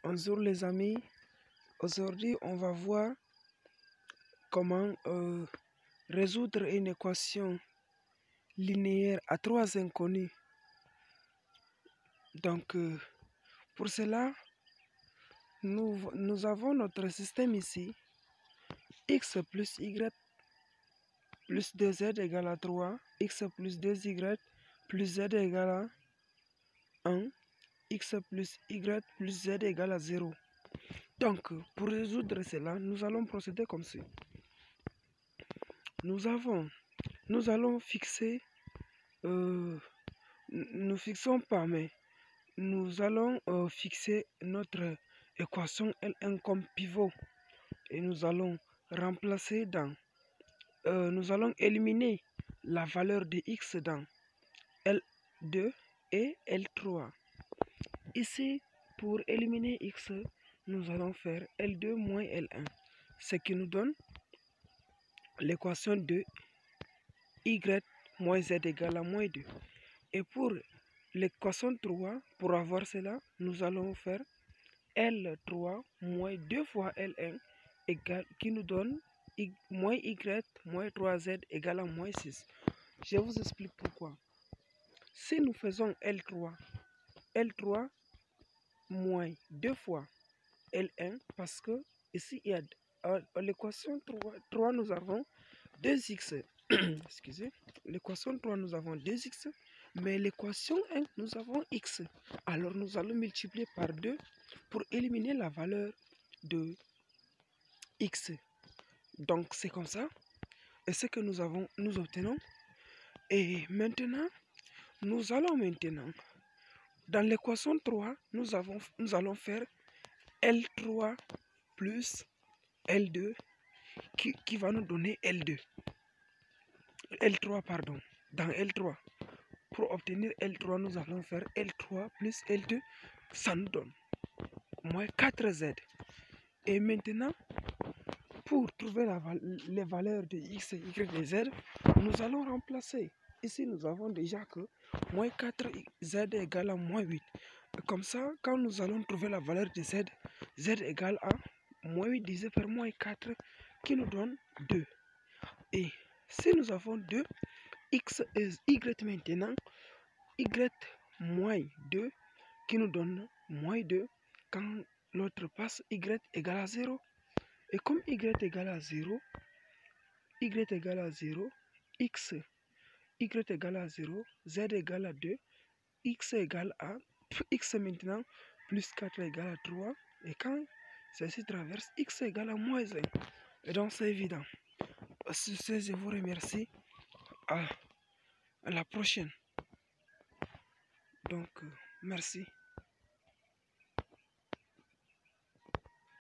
Bonjour les amis, aujourd'hui on va voir comment résoudre une équation linéaire à trois inconnus. Donc pour cela, nous avons notre système ici, x plus y plus 2z égale à 3, x plus 2y plus z égale à 1, x plus y plus z égale à 0. Donc, pour résoudre cela, nous allons procéder comme ceci. Nous allons fixer, nous fixons pas, mais nous allons fixer notre équation L1 comme pivot. Et nous allons remplacer dans, nous allons éliminer la valeur de x dans L2 et L3. Ici, pour éliminer x, nous allons faire L2 moins L1, ce qui nous donne l'équation de y moins z égale à moins 2. Et pour l'équation 3, pour avoir cela, nous allons faire L3 moins 2 fois L1 égale, qui nous donne moins y moins 3z égale à moins 6. Je vous explique pourquoi. Si nous faisons L3 moins 2 fois L1, parce que ici, il y a l'équation 3, nous avons 2x. Excusez, l'équation 3, nous avons 2x, mais l'équation 1, nous avons x. Alors, nous allons multiplier par 2 pour éliminer la valeur de x. Donc, c'est comme ça. Et ce que nous obtenons. Et maintenant, nous allons dans l'équation 3, nous allons faire L3 plus L2 qui va nous donner L2. L3, pardon. Dans L3. Pour obtenir L3, nous allons faire L3 plus L2. Ça nous donne moins 4Z. Et maintenant, pour trouver les valeurs de X, Y et Z, nous allons remplacer. Ici, nous avons déjà que moins 4Z égale à moins 8. Comme ça, quand nous allons trouver la valeur de Z, Z égale à moins 8 divisé par moins 4, qui nous donne 2. Et si nous avons 2, X et Y maintenant, Y moins 2, qui nous donne moins 2, quand l'autre passe, Y égale à 0. Et comme Y égale à 0, Y égale à 0, X, Y égale à 0, Z égale à 2, X égale à X maintenant, plus 4 égale à 3. Et quand ceci traverse, X égale à moins 1. Et donc c'est évident. Sur ce, je vous remercie. À la prochaine. Donc, merci.